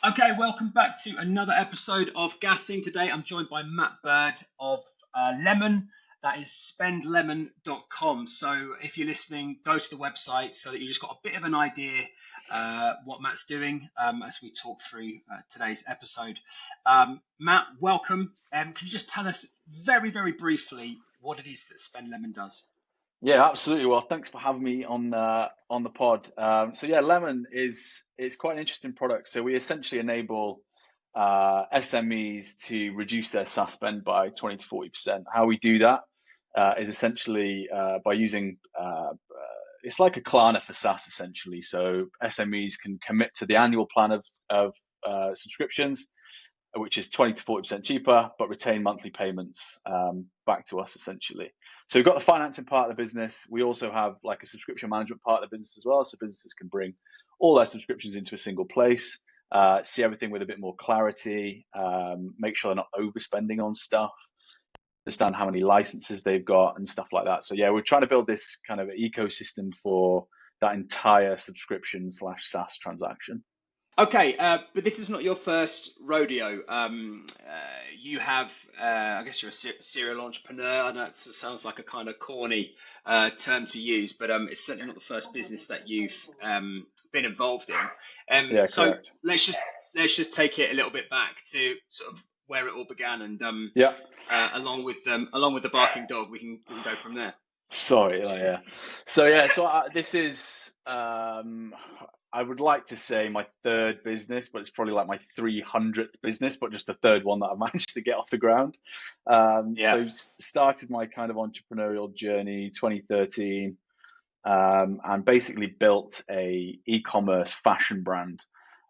Okay, welcome back to another episode of Gassin. Today I'm joined by Matt Bird of Lemon. That is spendlemon.com. So if you're listening, go to the website so that you just got a bit of an idea what Matt's doing as we talk through today's episode. Matt, welcome. Can you just tell us very, very briefly what it is that Spend Lemon does? Yeah, absolutely. Well, thanks for having me on the pod. Lemon is it's quite an interesting product. So we essentially enable SMEs to reduce their SaaS spend by 20 to 40%. How we do that is essentially by using it's like a Klarna for SaaS essentially. So SMEs can commit to the annual plan of subscriptions, which is 20 to 40% cheaper, but retain monthly payments back to us essentially. So we've got the financing part of the business. We also have like a subscription management part of the business as well. So businesses can bring all their subscriptions into a single place, see everything with a bit more clarity, make sure they're not overspending on stuff, understand how many licenses they've got and stuff like that. So yeah, we're trying to build this kind of ecosystem for that entire subscription slash SaaS transaction. Okay, but this is not your first rodeo. You have, I guess you're a serial entrepreneur. I know it sounds like a kind of corny term to use, but it's certainly not the first business that you've been involved in. Yeah, So correct. let's just take it a little bit back to sort of where it all began, and Yeah. along with the barking dog, we can go from there. Sorry, yeah. This is I would like to say my third business, but it's probably like my 300th business, but just the third one that I've managed to get off the ground. Yeah. Started my kind of entrepreneurial journey 2013, and basically built a e-commerce fashion brand.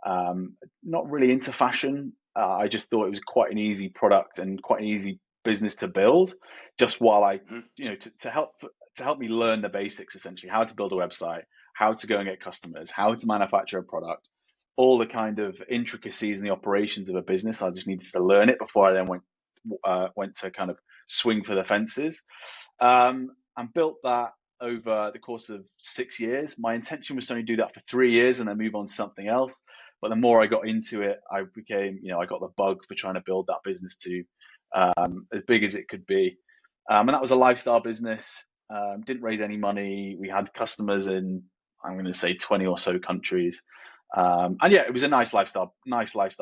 Not really into fashion. I just thought it was quite an easy product and quite an easy business to build, just while Mhm. to help me learn the basics, essentially, how to build a website, how to go and get customers, how to manufacture a product, all the kind of intricacies and the operations of a business. I just needed to learn it before I then went to kind of swing for the fences, and built that over the course of 6 years. My intention was to only do that for 3 years and then move on to something else. But the more I got into it, I got the bug for trying to build that business to as big as it could be. And that was a lifestyle business. Didn't raise any money. We had customers in, I'm going to say, 20 or so countries. And yeah, it was a nice lifestyle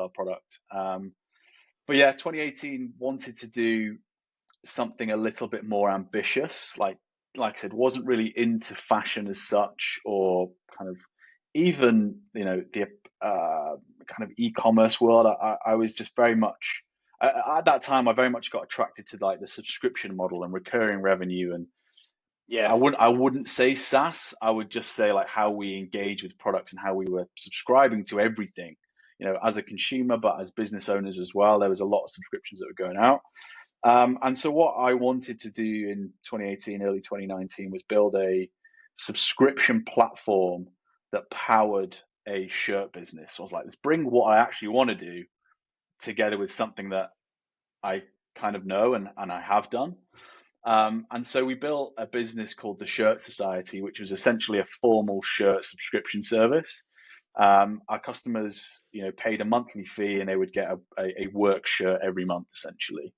product. But yeah, 2018 wanted to do something a little bit more ambitious. Like I said, wasn't really into fashion as such, or kind of even the kind of e-commerce world. I was just very much at that time. I very much got attracted to like the subscription model and recurring revenue, and Yeah. I wouldn't say SaaS. I would just say like how we engage with products and how we were subscribing to everything, as a consumer, but as business owners as well. There was a lot of subscriptions that were going out. And so what I wanted to do in 2018, early 2019 was build a subscription platform that powered a shirt business. So I was like, let's bring what I actually want to do together with something that I kind of know and I have done. And so we built a business called the Shirt Society, which was essentially a formal shirt subscription service. Our customers, paid a monthly fee and they would get a work shirt every month, essentially.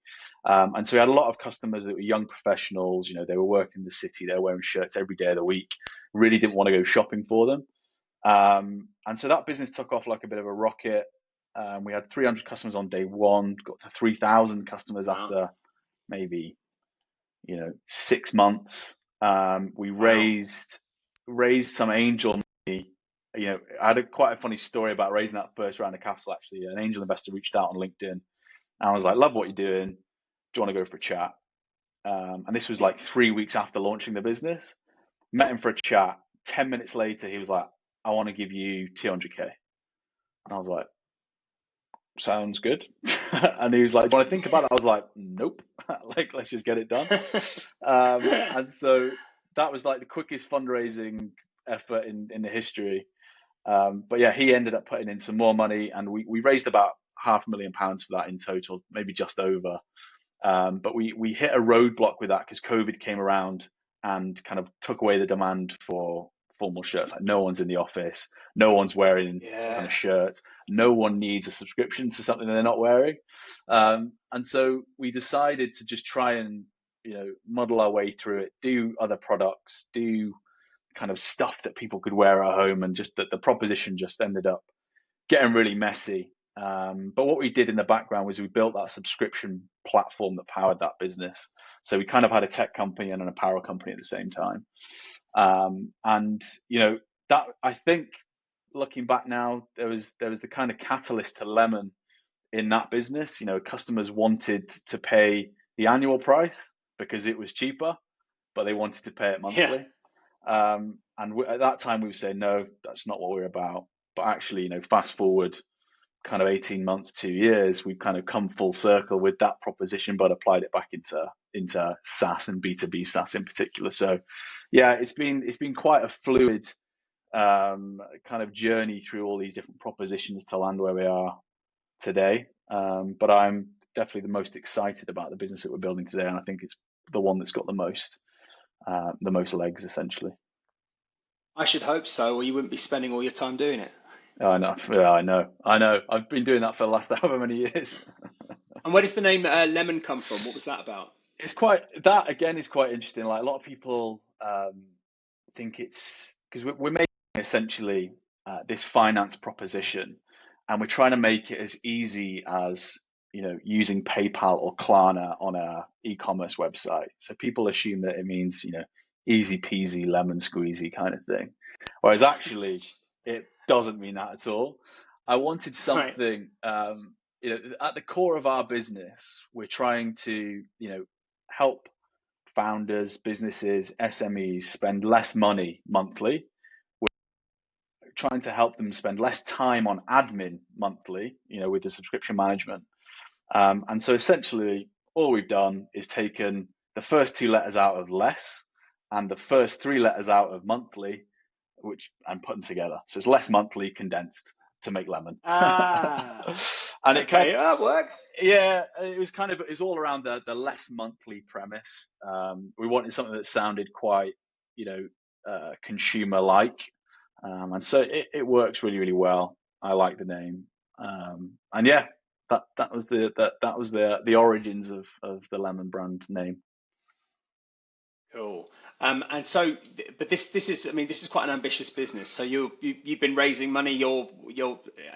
And so we had a lot of customers that were young professionals. They were working in the city, they were wearing shirts every day of the week, really didn't want to go shopping for them. And so that business took off like a bit of a rocket. We had 300 customers on day one, got to 3,000 customers Wow. after maybe 6 months. We Wow. raised some angel money. I had quite a funny story about raising that first round of capital. Actually, an angel investor reached out on LinkedIn, and I was like, "Love what you're doing. Do you want to go for a chat?" And this was Yeah. like 3 weeks after launching the business. Met him for a chat. 10 minutes later, he was like, "I want to give you 200K." And I was like, "Sounds good." And he was like, "Do you want to think about it?" I was like, "Nope." Like, let's just get it done. And so that was like the quickest fundraising effort in the history. But yeah, he ended up putting in some more money, and we raised about £500,000 for that in total, maybe just over. But we hit a roadblock with that because COVID came around and kind of took away the demand for formal shirts. Like no one's in the office, no one's wearing kind of shirts, no one needs a subscription to something they're not wearing. And so we decided to just try and muddle our way through it, do other products, do kind of stuff that people could wear at home, and just that the proposition just ended up getting really messy. But what we did in the background was we built that subscription platform that powered that business. So we kind of had a tech company and an apparel company at the same time. And that, I think, looking back now, there was the kind of catalyst to Lemon in that business. Customers wanted to pay the annual price because it was cheaper, but they wanted to pay it monthly. And at that time we would say, no, that's not what we're about. But actually, fast forward kind of 18 months, 2 years, we've kind of come full circle with that proposition, but applied it back into SaaS and B2B SaaS in particular. So yeah, it's been quite a fluid kind of journey through all these different propositions to land where we are today. But I'm definitely the most excited about the business that we're building today, and I think it's the one that's got the most legs, essentially. I should hope so, or you wouldn't be spending all your time doing it. Oh, I know. Yeah, I know. I've been doing that for the last however many years. And where does the name Lemon come from? What was that about? That again is quite interesting. Like a lot of people think it's because we're making essentially this finance proposition, and we're trying to make it as easy as using PayPal or Klarna on a e-commerce website. So people assume that it means easy peasy lemon squeezy kind of thing, whereas actually it doesn't mean that at all. I wanted something, at the core of our business, we're trying to, help founders, businesses, SMEs spend less money monthly. We're trying to help them spend less time on admin monthly, with the subscription management. And so essentially all we've done is taken the first 2 letters out of less and the first 3 letters out of monthly, and put them together. So it's less monthly condensed to make Lemon. And okay, that works. Yeah, it was all around the less monthly premise. We wanted something that sounded quite, consumer like. And so it works really, really well. I like the name. And yeah, that was the origins of the Lemon brand name. Cool. And so, but this is, I mean, this is quite an ambitious business. So you've been raising money. You're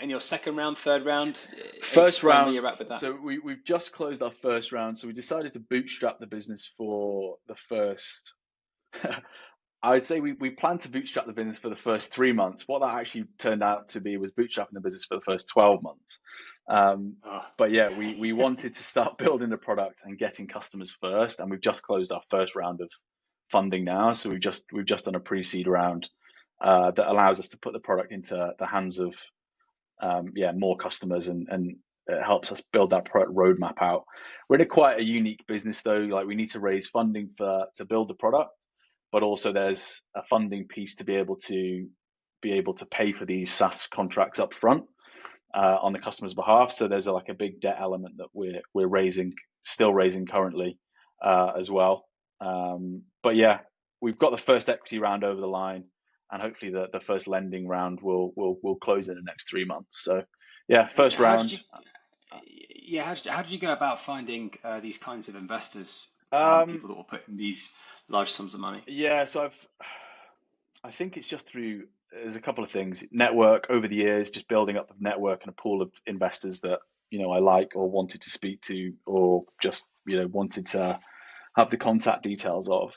in your second round, third round. First round. You're at with that? So we've just closed our first round. So we decided to bootstrap the business for the first. I would say we planned to bootstrap the business for the first 3 months. What that actually turned out to be was bootstrapping the business for the first 12 months. But yeah, we wanted to start building the product and getting customers first, and we've just closed our first round of funding now. So we've just done a pre-seed round that allows us to put the product into the hands of more customers, and it helps us build that product roadmap out. We're in quite a unique business though. Like we need to raise funding to build the product, but also there's a funding piece to be able to pay for these SaaS contracts up front on the customer's behalf. So there's a big debt element that we're still raising currently as well. But yeah, we've got the first equity round over the line, and hopefully the first lending round will close in the next 3 months. So yeah, first round. How did you go about finding these kinds of investors, people that will put in these large sums of money? Yeah, so I think it's just there's a couple of things. Network over the years, just building up a network and a pool of investors that I like or wanted to speak to, or just wanted to have the contact details of.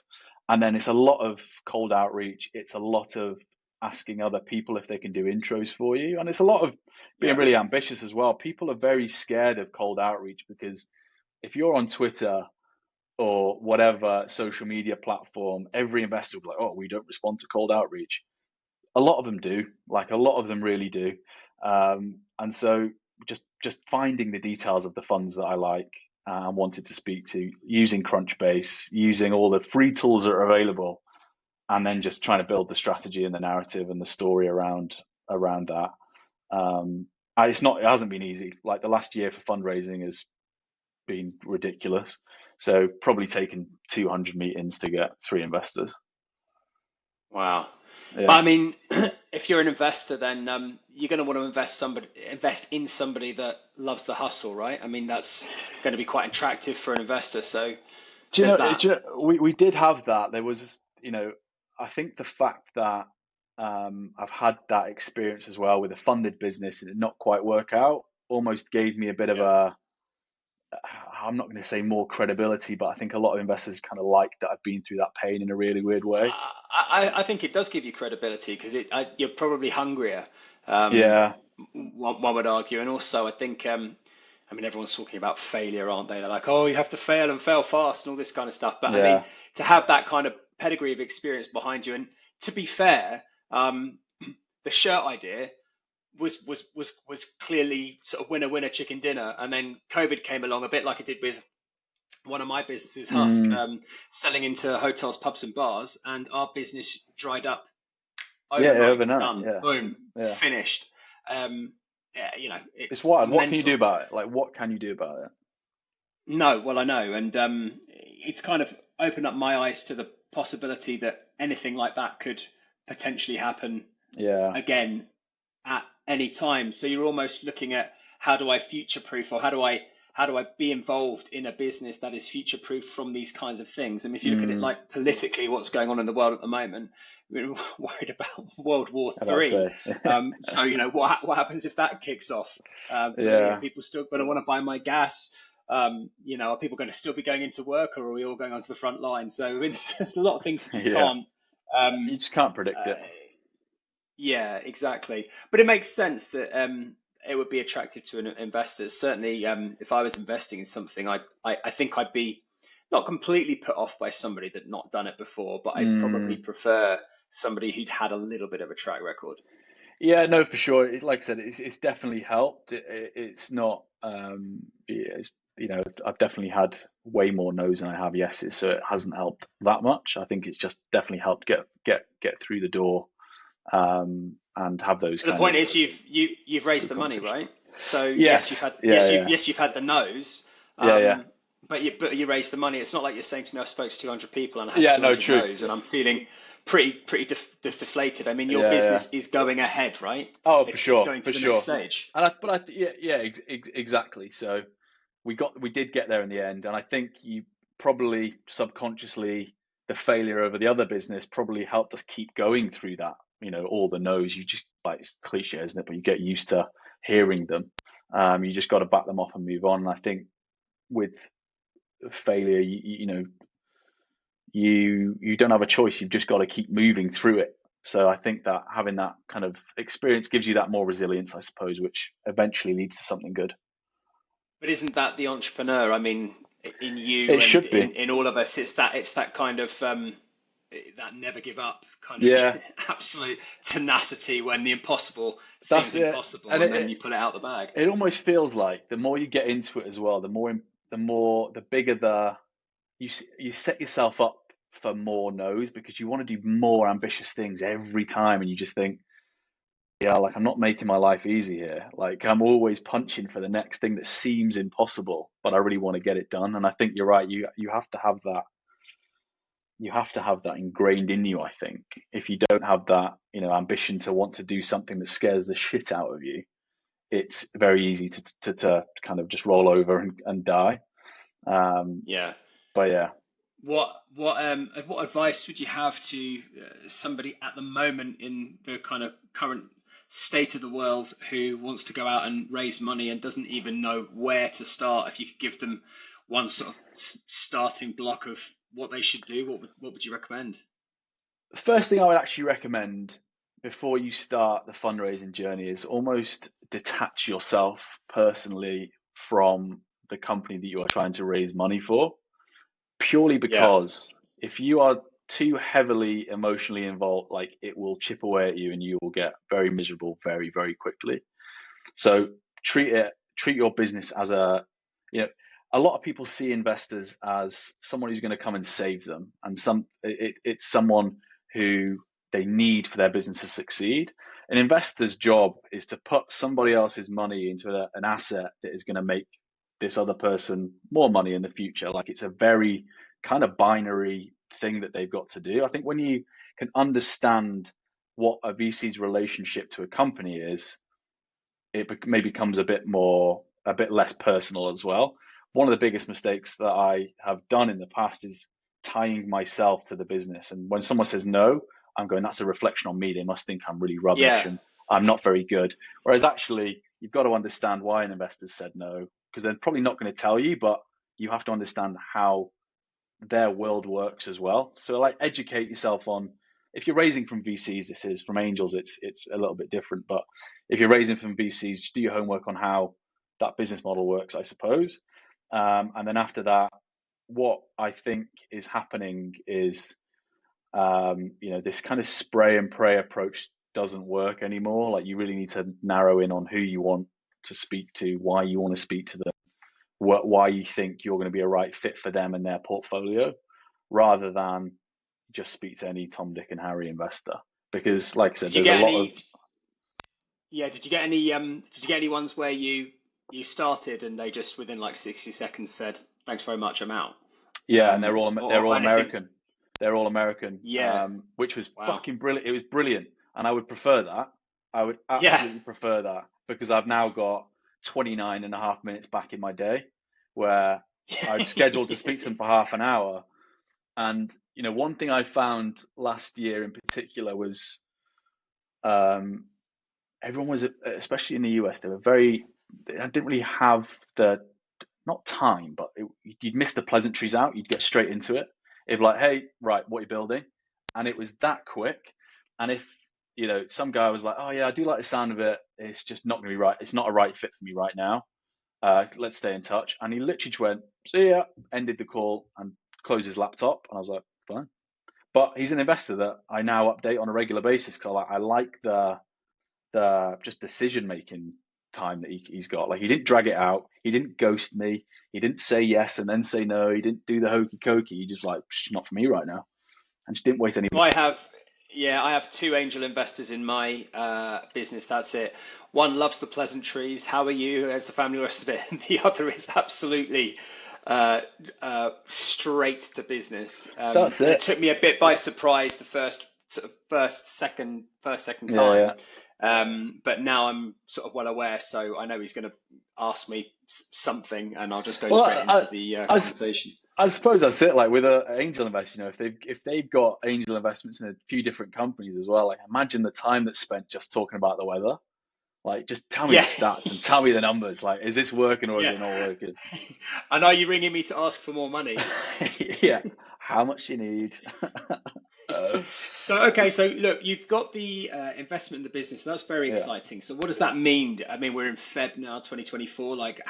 And then it's a lot of cold outreach. It's a lot of asking other people if they can do intros for you. And it's a lot of being really ambitious as well. People are very scared of cold outreach because if you're on Twitter or whatever social media platform, every investor will be like, oh, we don't respond to cold outreach. A lot of them do. A lot of them really do. And so just finding the details of the funds that I like and wanted to speak to, using Crunchbase, using all the free tools that are available, and then just trying to build the strategy and the narrative and the story around that. It hasn't been easy. Like the last year for fundraising has been ridiculous. So probably taken 200 meetings to get 3 investors. Wow. But Yeah. I mean, if you're an investor, then you're going to want to invest in somebody that loves the hustle, right? I mean, that's going to be quite attractive for an investor. So Do you there's know, that. we did have that. There was, I think the fact that I've had that experience as well with a funded business and it not quite work out almost gave me a bit of Yeah. a, I'm not going to say more credibility, but I think a lot of investors kind of like that I've been through that pain in a really weird way. I think it does give you credibility because you're probably hungrier. Um, Yeah, one would argue, and also I think I mean everyone's talking about failure, aren't they? They're like, oh, you have to fail and fail fast and all this kind of stuff. But I mean, yeah. to have that kind of pedigree of experience behind you, and to be fair, the shirt idea was clearly sort of winner winner chicken dinner, and then COVID came along a bit like it did with one of my businesses, Husk, Mm, selling into hotels, pubs, and bars, and our business dried up yeah, overnight. overnight. Done, Yeah, boom, yeah. finished. Yeah, It's wild. What can you do mental. about it? Like, what can you do about it? No, well, I know, and it's kind of opened up my eyes to the possibility that anything like that could potentially happen Yeah. again at any time. So you're almost looking at how do I future proof, or how do I be involved in a business that is future proof from these kinds of things? I mean, if you look at it Mm, like politically, what's going on in the world at the moment, we're worried about World War I about to Three. say. So what happens if that kicks off? Are Yeah. people still going to want to buy my gas? Are people going to still be going into work, or are we all going onto the front line? So I mean, there's a lot of things that you Yeah. can't um, You just can't predict uh, it. yeah, exactly. But it makes sense that it would be attractive to an investor. Certainly, if I was investing in something, I think I'd be not completely put off by somebody that not done it before, but I'd probably Mm. prefer somebody who'd had a little bit of a track record. Yeah, no, for sure. It's like I said, it's definitely helped. It's not, yeah, I've definitely had way more no's than I have yeses, so it hasn't helped that much. I think it's just definitely helped get through the door, and have those But the kind point of is, you've raised good the money, conversations. right? So Yes, yeah, yeah, yes, you've had the no's, yeah, yeah, um, but you raised the money. It's not like you're saying to me, I spoke to 200 people and I had yeah. No, 200 true. no's, and I'm feeling pretty deflated. I mean, your Yeah, yeah. business is going ahead, right? Oh, for It's sure, going to for the next sure. stage. Yeah, yeah, exactly. So we did get there in the end, and I think you probably subconsciously the failure over the other business probably helped us keep going through that. All the no's. You just like it's cliche, isn't it? But you get used to hearing them. You just got to back them off and move on. And I think with failure, you don't have a choice. You've just got to keep moving through it. So I think that having that kind of experience gives you that more resilience, I suppose, which eventually leads to something good. But isn't that the entrepreneur? I mean, in you It and should be. in all of us, it's that kind of that never give up kind of Yeah, absolute tenacity when the impossible that's seems it. impossible, And and then you pull it out the bag. it almost feels like the more you get into it as well, the bigger you set yourself up for more no's because you want to do more ambitious things every time, and you just think, yeah, like I'm not making my life easy here. Like I'm always punching for the next thing that seems impossible, but I really want to get it done. And I think you're right. You have to have that. You have to have that ingrained in you. I think if you don't have that, ambition to want to do something that scares the shit out of you, it's very easy to kind of just roll over and die. Um, Yeah. but yeah, What advice would you have to somebody at the moment in the kind of current state of the world who wants to go out and raise money and doesn't even know where to start? If you could give them one sort of starting block of what they should do, what would you recommend? the first thing I would actually recommend before you start the fundraising journey is almost detach yourself personally from the company that you are trying to raise money for, purely Yeah. because if you are too heavily emotionally involved, like it will chip away at you and you will get very miserable very, very quickly. So treat your business as you know, a lot of people see investors as someone who's going to come and save them, and it's someone who they need for their business to succeed. An investor's job is to put somebody else's money into an asset that is going to make this other person more money in the future. Like it's a very kind of binary thing that they've got to do. I think when you can understand what a VC's relationship to a company is, it maybe becomes a bit less personal as well. One of the biggest mistakes that I have done in the past is tying myself to the business. And when someone says no, I'm going, that's a reflection on me. They must think I'm really rubbish Yeah. and I'm not very good. Whereas actually, you've got to understand why an investor said no, because they're probably not going to tell you, but you have to understand how their world works as well. So like educate yourself on, if you're raising from VCs, this is from angels, it's a little bit different. But if you're raising from VCs, just do your homework on how that business model works, I suppose. And then after that, what I think is happening is, this kind of spray and pray approach doesn't work anymore. Like you really need to narrow in on who you want to speak to, why you want to speak to them, why you think you're going to be a right fit for them and their portfolio, rather than just speak to any Tom, Dick, and Harry investor. Because, like I said, Did you there's a get lot of any? Yeah. Did you get any? Did you get any ones where you started and they just within like 60 seconds said, "Thanks very much, I'm out." yeah, and they're all Or anything? American. They're all American, Yeah. which was Wow. fucking brilliant. It was brilliant, and I would prefer that. I would Yeah. absolutely prefer that, because I've now got 29 and a half minutes back in my day where I'd scheduled to speak to them for half an hour. And one thing I found last year in particular was, um, everyone was, especially in the US, they didn't really have the, not time, but you'd miss the pleasantries out. You'd get straight into it. It'd be like, hey, right, what are you building? And it was that quick. And if, some guy was like, oh yeah, I do like the sound of it, it's just not going to be right. It's not a right fit for me right now. Let's stay in touch. And he literally just went, see ya, ended the call and closed his laptop. And I was like, fine. But he's an investor that I now update on a regular basis, because I like the just decision making time that he's got. Like, he didn't drag it out. He didn't ghost me. He didn't say yes and then say no. He didn't do the hokey cokey. He just like, not for me right now. And just didn't waste any. I have, yeah, I have two angel investors in my business. That's it. One loves the pleasantries. How are you? As the family, rest of it. And the other is absolutely straight to business. That's And it it. took me a bit by surprise the first second Yeah, time. yeah. But now I'm sort of well aware, so I know he's going to ask me something, and I'll just go Well, straight into the conversation. I suppose that's it. Like with an angel investor, if they've got angel investments in a few different companies as well, like imagine the time that's spent just talking about the weather. Like, just tell me the Yeah. stats and tell me the numbers. Like, is this working or is Yeah. it not working? And are you ringing me to ask for more money? Yeah. How much you need? Okay, so look, you've got the investment in the business. That's very Yeah. exciting. So what does that mean? I mean, we're in Feb now, 2024. Like,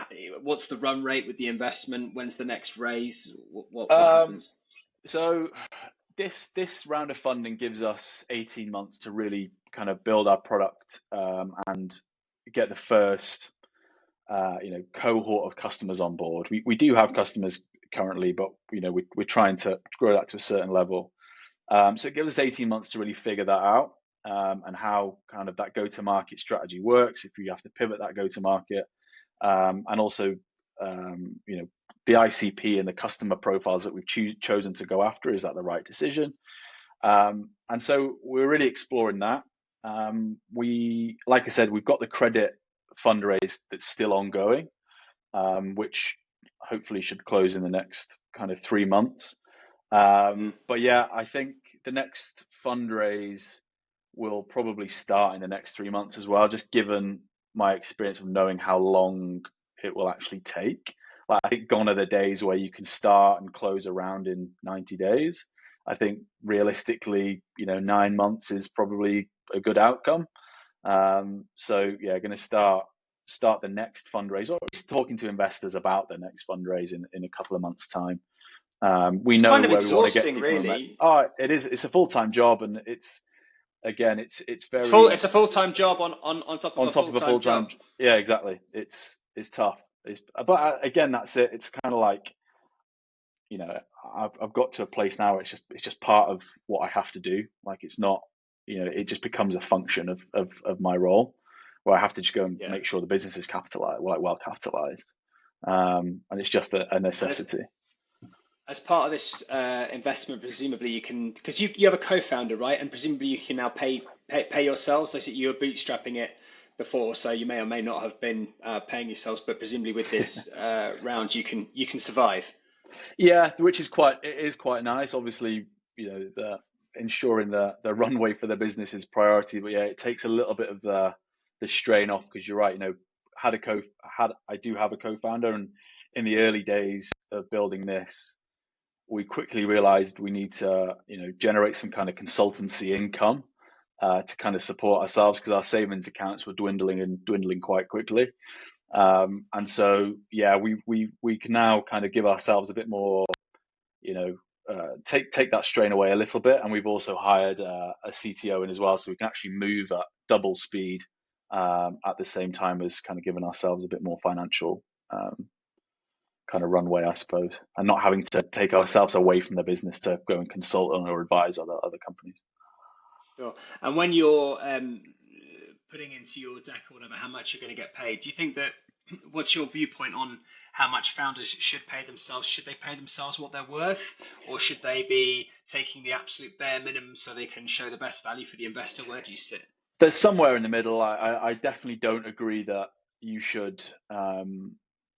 what's the run rate with the investment? When's the next raise? What Um, happens? so this round of funding gives us 18 months to really kind of build our product, and get the first cohort of customers on board. We do have customers currently, but we're trying to grow that to a certain level. So it gives us 18 months to really figure that out, and how kind of that go-to-market strategy works, if you have to pivot that go-to-market, and also, the ICP and the customer profiles that we've chosen to go after. Is that the right decision? And so we're really exploring that. Like I said, we've got the credit fundraise that's still ongoing, which hopefully should close in the next kind of 3 months. But yeah, I think the next fundraise will probably start in the next 3 months as well, just given my experience of knowing how long it will actually take. Like, I think gone are the days where you can start and close around in 90 days. I think realistically, 9 months is probably a good outcome. So yeah, going to start the next fundraise, or at least talking to investors about the next fundraise in a couple of months' time. We It's know kind of where we want to get exhausting, to from it. really. Oh, it is. It's a full-time job, and it's It's full. It's very a full-time job on top of on a top of a full-time full-time. job. Yeah, exactly. It's tough. But again, that's it. It's kind of like, I've got to a place now where it's just part of what I have to do. Like, it's not, it just becomes a function of my role, where I have to just go and Yeah. make sure the business is capitalized, like well capitalized, and it's just a And necessity. as part of this investment, presumably you can, because you have a co-founder, right? And presumably you can now pay pay yourselves? So you were bootstrapping it before, so you may or may not have been paying yourselves, but presumably with this round, you can survive. Yeah, which is quite nice. Obviously, the ensuring the runway for the business is priority, but yeah, it takes a little bit of the strain off because you're right. I do have a co-founder, and in the early days of building this, we quickly realized we need to generate some kind of consultancy income to kind of support ourselves because our savings accounts were dwindling quite quickly. And so yeah, we can now kind of give ourselves a bit more, you know, take that strain away a little bit. And we've also hired a CTO in as well, so we can actually move at double speed at the same time as kind of giving ourselves a bit more financial kind of runway, I suppose, and not having to take ourselves away from the business to go and consult on or advise other companies. Sure. And when you're putting into your deck or whatever how much you're going to get paid, do you think that what's your viewpoint on how much founders should pay themselves? Should they pay themselves what they're worth, or should they be taking the absolute bare minimum so they can show the best value for the investor? Where do you sit? There's somewhere in the middle. I definitely don't agree that you should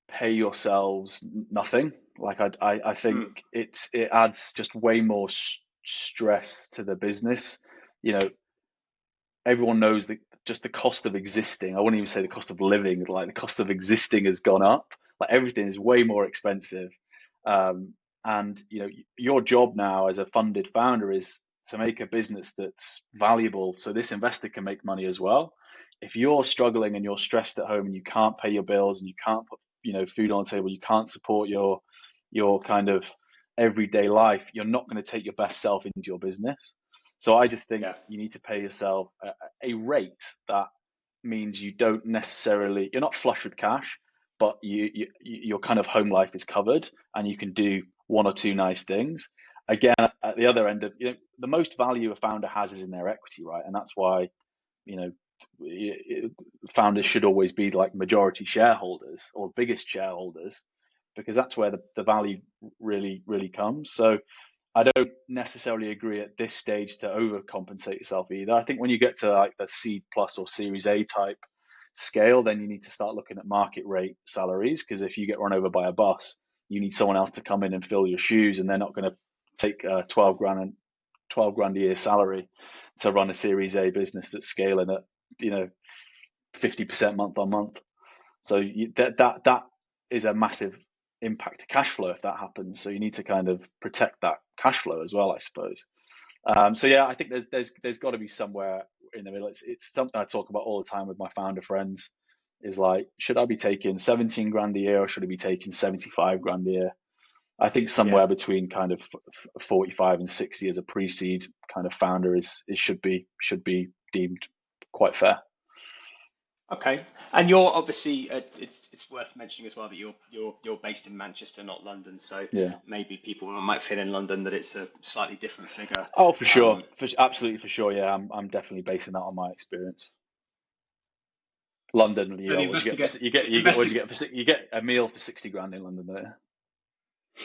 pay yourselves nothing. Like I think Mm, it adds just way more stress to the business. You know, everyone knows that just the cost of existing. I wouldn't even say the cost of living. Like the cost of existing has gone up. Like everything is way more expensive. And your job now as a funded founder is to make a business that's valuable, so this investor can make money as well. If you're struggling and you're stressed at home and you can't pay your bills and you can't put food on the table, you can't support your kind of everyday life, you're not going to take your best self into your business. So I just think yeah. you need to pay yourself a rate that means you're not flush with cash, but your kind of home life is covered and you can do one or two nice things. Again, at the other end of the most value a founder has is in their equity, right? And that's why you know founders should always be like majority shareholders or biggest shareholders because that's where the value really comes. So I don't necessarily agree at this stage to overcompensate yourself either. I think when you get to like the seed plus or series A type scale, then you need to start looking at market rate salaries because if you get run over by a bus, you need someone else to come in and fill your shoes, and they're not going to take 12 grand a year salary to run a series A business that's scaling at 50% month on month. So that is a massive impact to cash flow if that happens. So you need to kind of protect that cash flow as well, I suppose. So yeah, I think there's got to be somewhere in the middle. It's something I talk about all the time with my founder friends. Is like, should I be taking 17 grand a year or should I be taking 75 grand a year? I think Yeah. somewhere between kind of 45 and 60 as a pre-seed kind of founder should be deemed quite fair. Okay. And you're obviously it's worth mentioning as well that you're based in Manchester, not London. So Yeah. maybe people might feel in London that it's a slightly different figure. Oh, for sure. Um, Absolutely for sure. Yeah, I'm definitely basing that on my experience. London, so the what do you investor get for gets you get what do investor you get for you get a meal for 60 grand in London, don't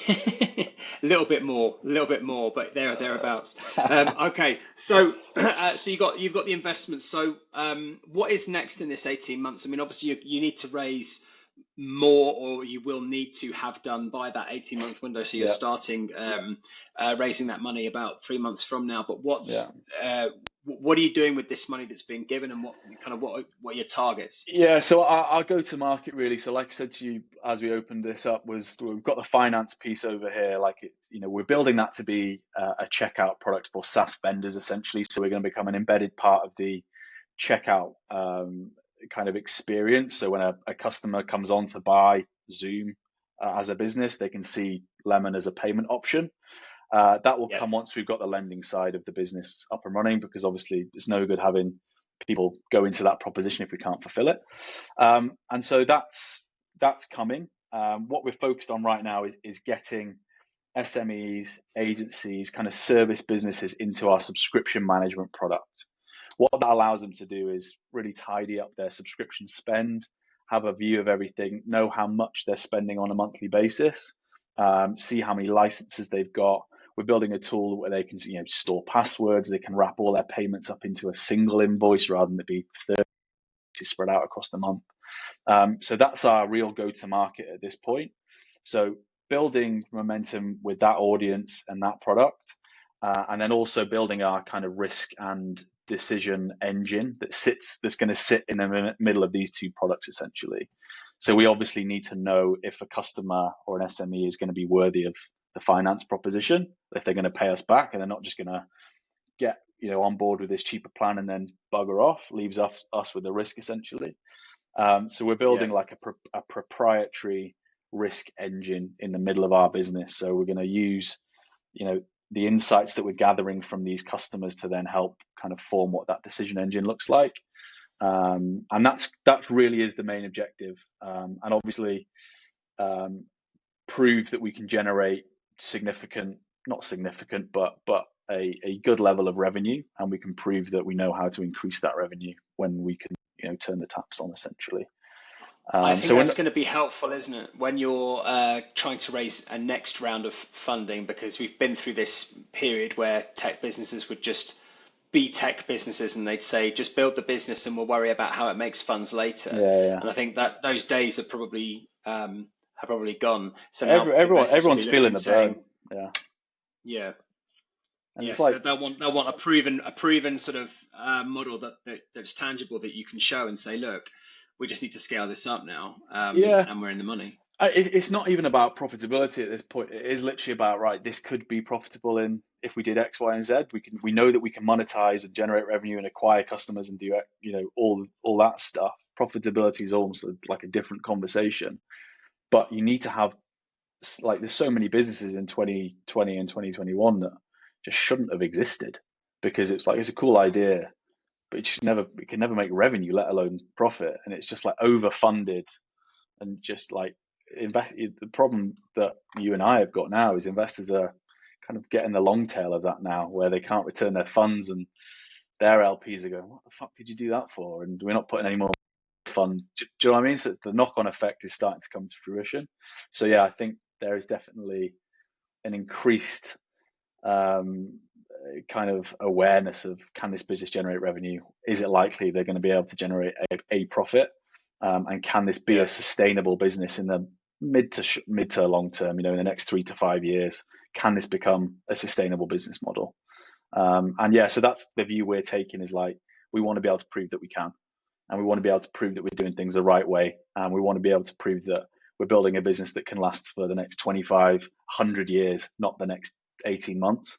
a little bit more, but thereabouts. you? Okay, so so you've got the investment. So what is next in this 18 months? I mean, obviously you need to raise more, or you will need to have done by that 18-month window. So you're Yeah, starting raising that money about 3 months from now. But yeah. what are you doing with this money that's being given, and what are your targets? Yeah, so our go to market really. So, like I said to you as we opened this up, was we've got the finance piece over here. Like it's, we're building that to be a checkout product for SaaS vendors essentially. So we're going to become an embedded part of the checkout kind of experience. So when a customer comes on to buy Zoom as a business, they can see Lemon as a payment option. That will Yep. come once we've got the lending side of the business up and running, because obviously it's no good having people go into that proposition if we can't fulfill it. And so that's coming. What we're focused on right now is getting SMEs, agencies, kind of service businesses into our subscription management product. What that allows them to do is really tidy up their subscription spend, have a view of everything, know how much they're spending on a monthly basis, see how many licenses they've got. we're building a tool where they can, store passwords. They can wrap all their payments up into a single invoice rather than it be 30 spread out across the month. So that's our real go-to-market at this point. So building momentum with that audience and that product, and then also building our kind of risk and decision engine that's going to sit in the middle of these two products essentially. So we obviously need to know if a customer or an SME is going to be worthy of the finance proposition, if they're going to pay us back and they're not just going to get on board with this cheaper plan and then bugger off, leaves us with the risk essentially. So we're building like a proprietary risk engine in the middle of our business. So we're going to use, the insights that we're gathering from these customers to then help kind of form what that decision engine looks like. And that really is the main objective. And obviously prove that we can generate not significant, but a good level of revenue, and we can prove that we know how to increase that revenue when we can turn the taps on essentially. I think that's going to be helpful, isn't it, when you're trying to raise a next round of funding, because we've been through this period where tech businesses would just be tech businesses and they'd say, just build the business and we'll worry about how it makes funds later. And I think that those days are probably gone. So now everyone's feeling the burn. Yeah. And yes, it's like they'll want a proven sort of model that's tangible, that you can show and say, look, we just need to scale this up now, and we're in the money. It's not even about profitability at this point. It is literally about, right, this could be profitable if we did X, Y, and Z. We know that we can monetize and generate revenue and acquire customers and do all that stuff. Profitability is almost like a different conversation. But you need to have, like, there's so many businesses in 2020 and 2021 that just shouldn't have existed, because it's a cool idea, but it can never make revenue, let alone profit. And it's just like overfunded, and just like the problem that you and I have got now is investors are kind of getting the long tail of that now, where they can't return their funds and their LPs are going, what the fuck did you do that for? And we're not putting any more fund. Do you know what I mean? So the knock-on effect is starting to come to fruition. So yeah, I think there is definitely an increased kind of awareness of, can this business generate revenue? Is it likely they're going to be able to generate a profit? And can this be a sustainable business in the mid to long term? In the next 3 to 5 years, can this become a sustainable business model? So that's the view we're taking, is like, we want to be able to prove that we can, and we want to be able to prove that we're doing things the right way, and we want to be able to prove that we're building a business that can last for the next 2500 years, not the next 18 months.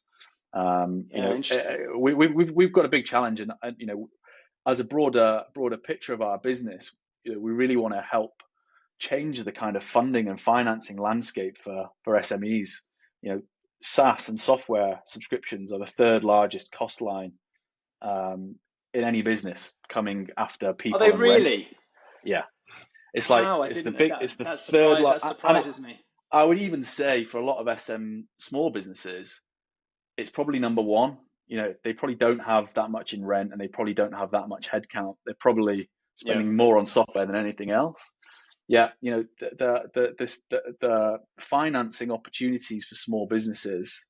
We've got a big challenge, and as a broader picture of our business, we really want to help change the kind of funding and financing landscape for SMEs. SaaS and software subscriptions are the third largest cost line in any business, coming after people. Are they really? Rent. Yeah, it's like, wow, it's the third. That surprises me. I would even say for a lot of small businesses, it's probably number one. They probably don't have that much in rent, and they probably don't have that much headcount. They're probably spending more on software than anything else. The financing opportunities for small businesses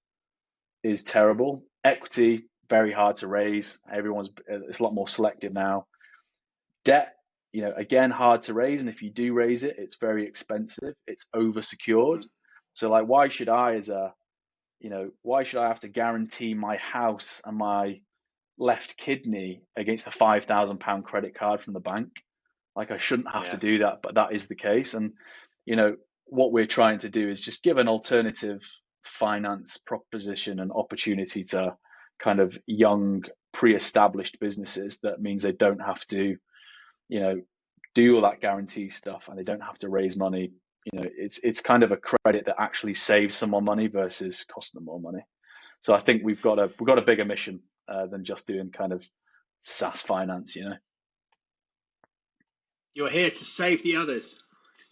is terrible. Equity, very hard to raise. It's a lot more selective now. Debt, again, hard to raise, and if you do raise it, it's very expensive. It's oversecured. So like, why should I have to guarantee my house and my left kidney against a £5,000 credit card from the bank? Like, I shouldn't have to do that, but that is the case. And what we're trying to do is just give an alternative finance proposition and opportunity to kind of young, pre-established businesses. That means they don't have to do all that guarantee stuff, and they don't have to raise money. It's kind of a credit that actually saves someone money versus costing them more money. So I think we've got a bigger mission than just doing kind of SaaS finance. You're here to save the others.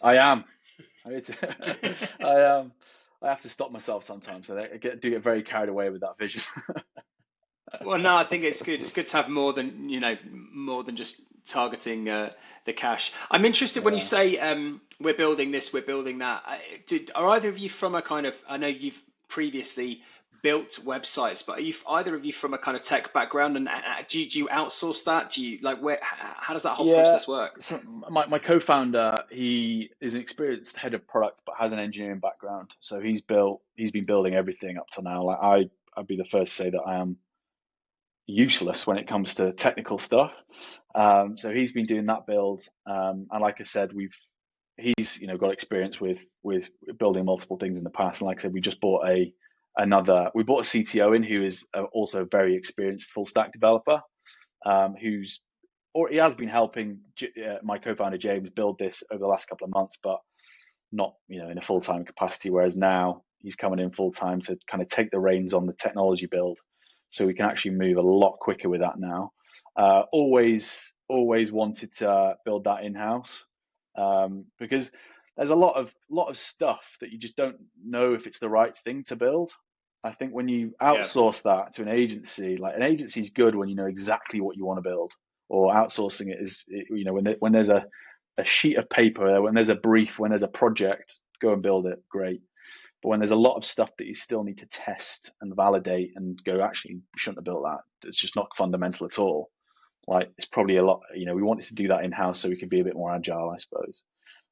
I am. I have to stop myself sometimes. I do get very carried away with that vision. Well, no, I think it's good. It's good to have more than just targeting the cash. I'm interested when you say we're building this, we're building that. Are either of you from a kind of? I know you've previously built websites, but are you either of you from a kind of tech background, and do you outsource that? Do you like where? How does that whole Yeah. process work? So my co-founder, he is an experienced head of product, but has an engineering background. So he's been building everything up to now. Like I'd be the first to say that I am useless when it comes to technical stuff. So he's been doing that build, and like I said, he's got experience with building multiple things in the past. And like I said, we just bought we bought a CTO in who is also a very experienced full stack developer, who's or he has been helping my co-founder James build this over the last couple of months, but not in a full-time capacity. Whereas now he's coming in full-time to kind of take the reins on the technology build, so we can actually move a lot quicker with that now. Always wanted to build that in-house, because there's a lot of stuff that you just don't know if it's the right thing to build. I think when you Yeah. outsource that to an agency, like an agency is good when you know exactly what you want to build, or outsourcing it is, when there's a sheet of paper, when there's a brief, when there's a project, go and build it, great. But when there's a lot of stuff that you still need to test and validate and go, actually, we shouldn't have built that. It's just not fundamental at all. Like it's probably a lot, we wanted to do that in-house so we could be a bit more agile, I suppose.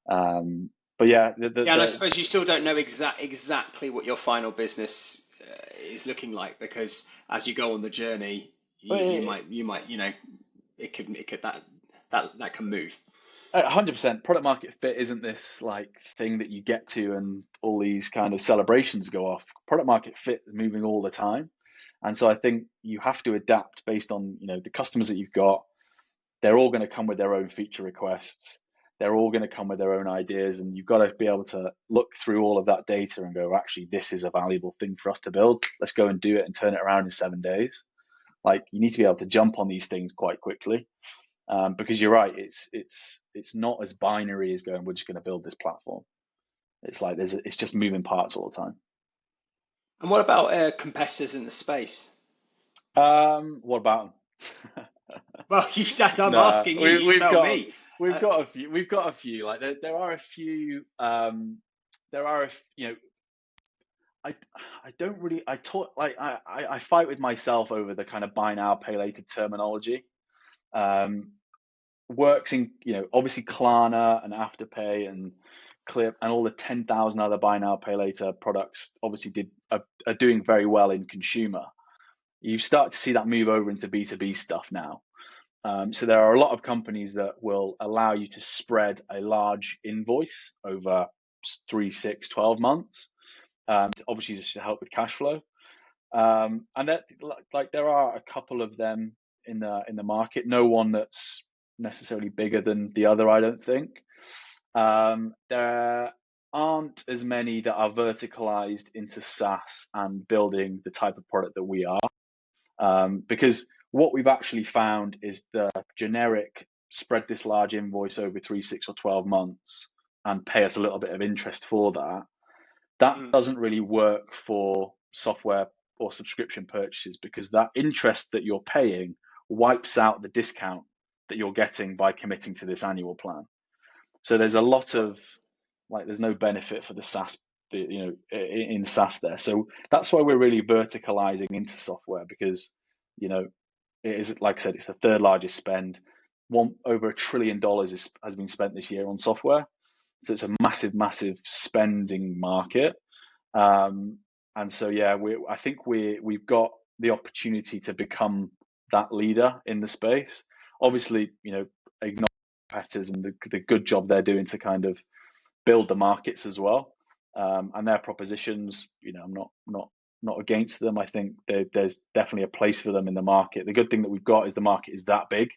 But yeah, Yeah, and I suppose you still don't know exactly what your final business is looking like, because as you go on the journey, you might it could that can move. 100% product market fit isn't this like thing that you get to and all these kind of celebrations go off. Product market fit is moving all the time. And so I think you have to adapt based on, the customers that you've got. They're all going to come with their own feature requests. They're all going to come with their own ideas, and you've got to be able to look through all of that data and go, actually, this is a valuable thing for us to build. Let's go and do it and turn it around in 7 days. Like you need to be able to jump on these things quite quickly, because you're right. It's not as binary as going, we're just going to build this platform. It's like it's just moving parts all the time. And what about competitors in the space? What about them? Well, that I'm No, asking you. You tell me. we've got a few. We've got a few. Like there are a few. There are I I don't really. I taught like I fight with myself over the kind of buy now pay later terminology. Um, Works in obviously Klarna and Afterpay and Clip and all the 10,000 other buy now pay later products obviously are doing very well in consumer. You start to see that move over into B2B stuff now. So there are a lot of companies that will allow you to spread a large invoice over 3, 6, 12 months, obviously just to help with cash flow. And that, like there are a couple of them in the market. No one that's necessarily bigger than the other, I don't think. There aren't as many that are verticalized into SaaS and building the type of product that we are, because what we've actually found is the generic spread this large invoice over 3, 6, or 12 months and pay us a little bit of interest for that. That doesn't really work for software or subscription purchases, because that interest that you're paying wipes out the discount that you're getting by committing to this annual plan. So there's a lot of there's no benefit for the SaaS, in SaaS there. So that's why we're really verticalizing into software, because it is, like I said, it's the third largest spend. Over $1 trillion has been spent this year on software. So it's a massive spending market. And so, yeah, I think we've got the opportunity to become that leader in the space. Obviously, ignore competitors and the good job they're doing to kind of build the markets as well. And their propositions, I'm not against them. I think there's definitely a place for them in the market. The good thing that we've got is the market is that big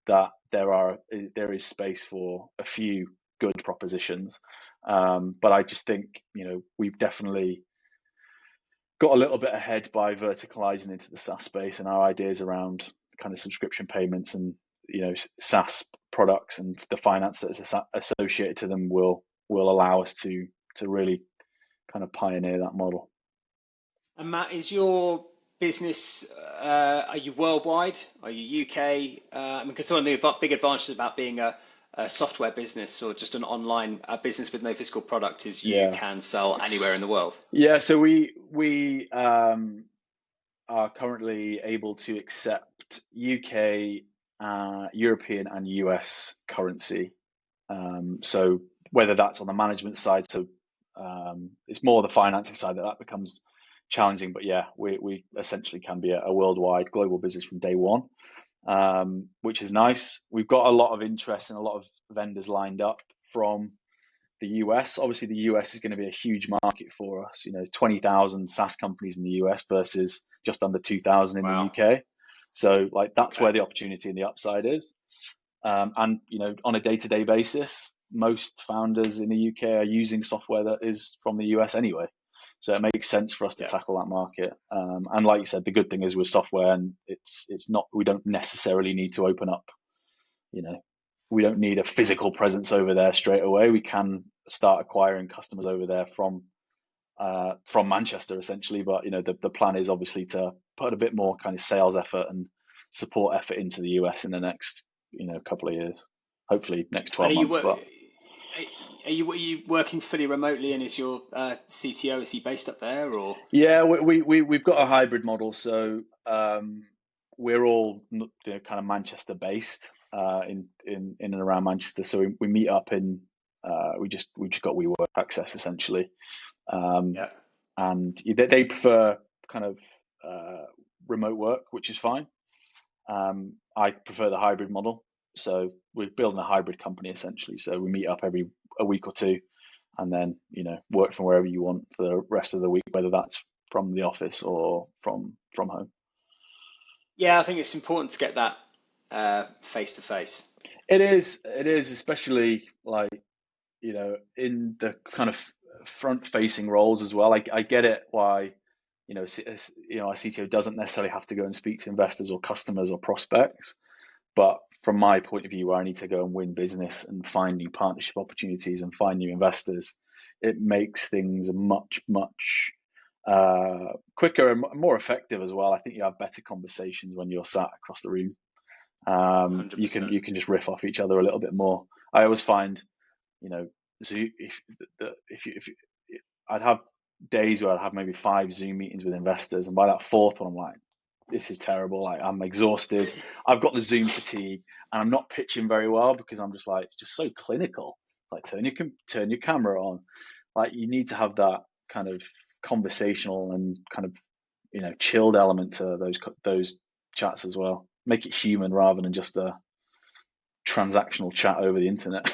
that there is space for a few good propositions. But I just think we've definitely got a little bit ahead by verticalizing into the SaaS space, and our ideas around kind of subscription payments and SaaS products and the finance that is associated to them will allow us to really kind of pioneer that model. And Matt, is your business, are you worldwide? Are you UK? I mean, because one of the big advantages about being a a software business or just an online business with no physical product is you Yeah. can sell anywhere in the world. Yeah, so we are currently able to accept UK, European, and US currency. So whether that's on the management side, so it's more the financing side that becomes challenging. But yeah, we essentially can be a worldwide global business from day one, which is nice. We've got a lot of interest and a lot of vendors lined up from the US. Obviously, the US is going to be a huge market for us. You know, there's 20,000 SaaS companies in the US versus just under 2,000 in the Wow. UK. So, like, that's Okay. where the opportunity and the upside is. And you know, on a day-to-day basis, most founders in the UK are using software that is from the US anyway. So it makes sense for us to Yeah. tackle that market. And like you said, the good thing is with software, and it's not, we don't necessarily need to open up, you know, we don't need a physical presence over there straight away. We can start acquiring customers over there from Manchester essentially. But you know, the plan is obviously to put a bit more kind of sales effort and support effort into the US in the next, you know, couple of years. Hopefully next And 12 months. But are you working fully remotely? And is your CTO, is he based up there or? yeah, we've got a hybrid model. So we're all, you know, kind of Manchester based, in and around Manchester. So we meet up in, we just got WeWork access essentially. Um, Yeah. and they prefer kind of remote work, which is fine. I prefer the hybrid model. So we're building a hybrid company essentially. So we meet up every a week or two, and then, you know, work from wherever you want for the rest of the week, whether that's from the office or from home. Yeah, I think it's important to get that face to face. It is, especially like, you know, in the kind of front facing roles as well. I get it why, you know, you know, a CTO doesn't necessarily have to go and speak to investors or customers or prospects. But from my point of view, where I need to go and win business and find new partnership opportunities and find new investors, it makes things much quicker and more effective as well. I think you have better conversations when you're sat across the room. You can 100%. just riff off each other a little bit more. I always find, you know, Zoom, if you, I'd have days where I'd have maybe 5 Zoom meetings with investors, and by that fourth one, I'm like, this is terrible. Like, I'm exhausted. I've got the Zoom fatigue, and I'm not pitching very well because I'm just like, it's just so clinical. Like, turn your camera on. Like, you need to have that kind of conversational and kind of, you know, chilled element to those chats as well. Make it human rather than just a transactional chat over the internet.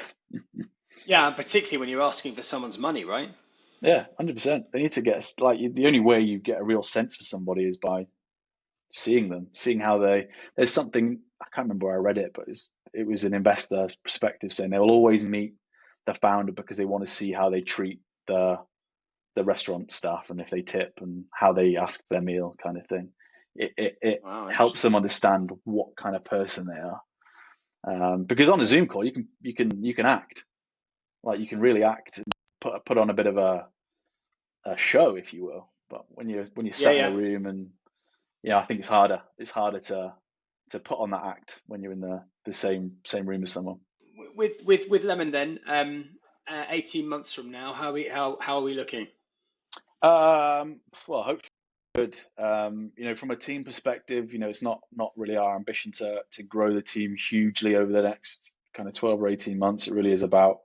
Yeah, and particularly when you're asking for someone's money, right? Yeah, 100%. They need to get, like, the only way you get a real sense for somebody is by seeing them, seeing how they. There's something, I can't remember where I read it, but it was an investor perspective saying they will always meet the founder because they want to see how they treat the restaurant staff and if they tip and how they ask for their meal, kind of thing. It Wow, helps interesting. them understand what kind of person they are. Because on a Zoom call, you can act, like, you can really act and put on a bit of a show, if you will. But when you're Yeah, sat in a yeah. room, and yeah, I think it's harder to put on that act when you're in the same room as someone. With Lemon then, 18 months from now, how are we looking? Well, hopefully good. You know, from a team perspective, you know, it's not really our ambition to grow the team hugely over the next kind of 12 or 18 months. It really is about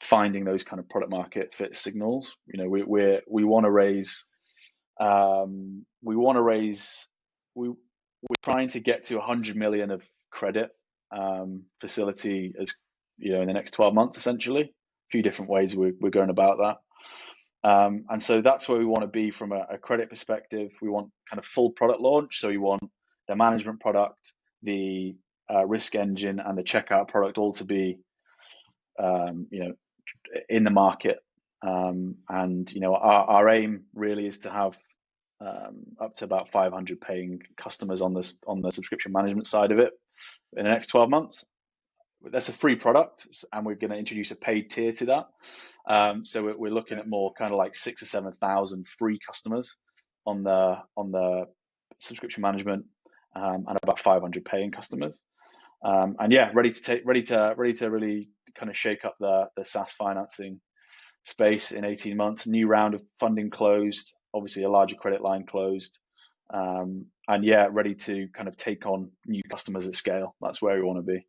finding those kind of product market fit signals. You know, we want to raise, we want to raise, we're trying to get to 100 million of credit facility, as you know, in the next 12 months, essentially. A few different ways we're going about that. And so that's where we want to be from a credit perspective. We want kind of full product launch. So we want the management product, the risk engine, and the checkout product all to be, you know, in the market. And you know, our aim really is to have up to about 500 paying customers on the subscription management side of it in the next 12 months. That's a free product, and we're going to introduce a paid tier to that. So we're looking Yeah. at more kind of like 6 or 7 thousand free customers on the subscription management, and about 500 paying customers. And yeah, ready to really kind of shake up the SaaS financing space in 18 months. New round of funding closed, obviously a larger credit line closed. And yeah, ready to kind of take on new customers at scale. That's where we want to be,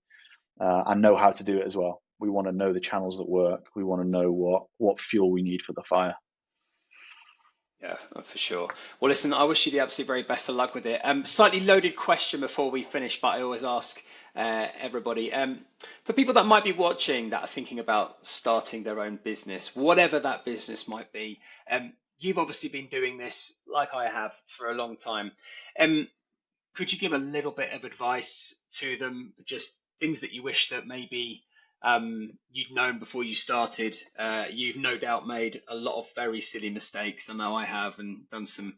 and know how to do it as well. We want to know the channels that work. We want to know what fuel we need for the fire. Yeah, for sure. Well, listen, I wish you the absolute very best of luck with it. Slightly loaded question before we finish, but I always ask everybody. For people that might be watching that are thinking about starting their own business, whatever that business might be, you've obviously been doing this like I have for a long time. Um, could you give a little bit of advice to them, just things that you wish that maybe you'd known before you started? You've no doubt made a lot of very silly mistakes. I know I have, and done some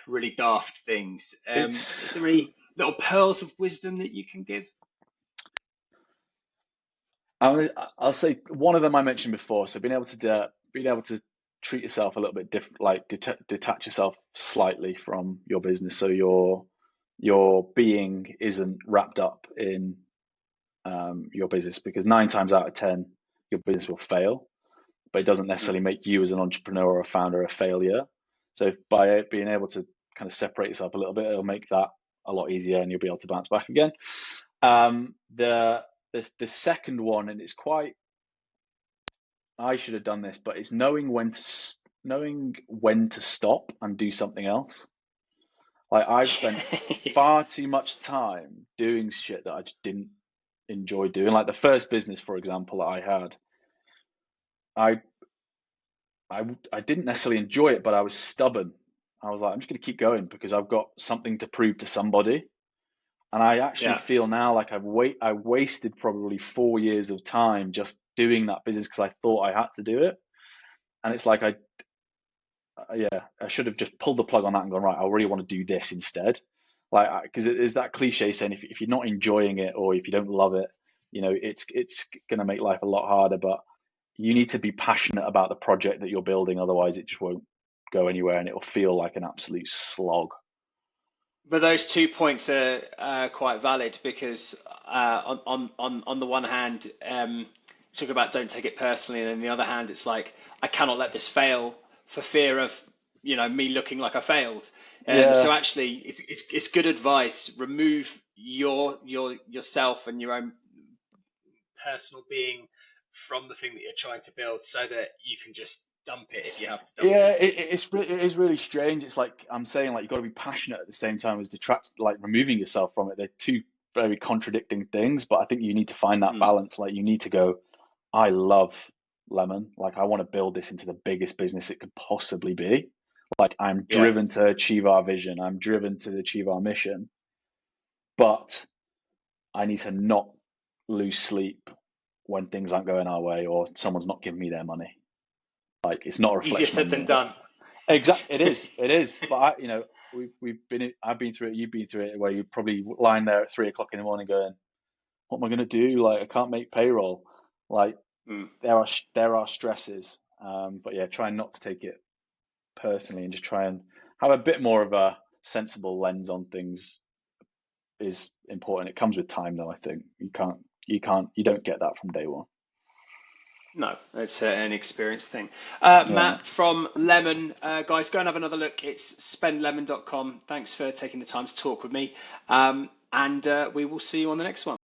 really daft things. Is It's there any little pearls of wisdom that you can give? I'll say one of them I mentioned before. So being able to treat yourself a little bit different, like detach yourself slightly from your business, so your being isn't wrapped up in your business, because 9 times out of 10 your business will fail, but it doesn't Mm. necessarily make you as an entrepreneur or a founder a failure. So by being able to kind of separate yourself a little bit, it'll make that a lot easier, and you'll be able to bounce back again. The second one, and it's quite, I should have done this, but it's knowing when to stop and do something else. Like, I've spent far too much time doing shit that I just didn't enjoy doing. Like the first business, for example, that I had, I I didn't necessarily enjoy it, but I was stubborn. I was like, I'm just going to keep going because I've got something to prove to somebody. And I actually Yeah. feel now like I wasted probably 4 years of time just doing that business because I thought I had to do it. And it's like yeah, I should have just pulled the plug on that and gone, right, I really want to do this instead. Like, because it is that cliche saying, if you're not enjoying it or if you don't love it, it's going to make life a lot harder. But you need to be passionate about the project that you're building, otherwise it just won't go anywhere and it'll feel like an absolute slog. But those 2 points are quite valid because on the one hand, talk about don't take it personally, and on the other hand, it's like I cannot let this fail for fear of me looking like I failed. So Yeah, actually, it's good advice. Remove yourself and your own personal being from the thing that you're trying to build, so that you can just dump it if you have to dump yeah, it. it is really strange. It's like I'm saying, like you've got to be passionate at the same time as detract, like removing yourself from it. They're two very contradicting things, but I think you need to find that Mm, balance. Like you need to go, I love Lemon. Like I want to build this into the biggest business it could possibly be. Like I'm yeah. driven to achieve our vision. I'm driven to achieve our mission, but I need to not lose sleep when things aren't going our way or someone's not giving me their money. Like it's not a Easier reflection said on than me. done. Exactly, it is. But I've been through it. You've been through it, where you're probably lying there at 3 o'clock in the morning, going, "What am I going to do? Like, I can't make payroll." Like, Mm. there are stresses. But yeah, try not to take it personally and just try and have a bit more of a sensible lens on things is important. It comes with time, though. I think you don't get that from day one. No, it's an experience thing. Yeah, Matt from Lemon, guys, go and have another look. It's spendlemon.com. Thanks for taking the time to talk with me. And we will see you on the next one.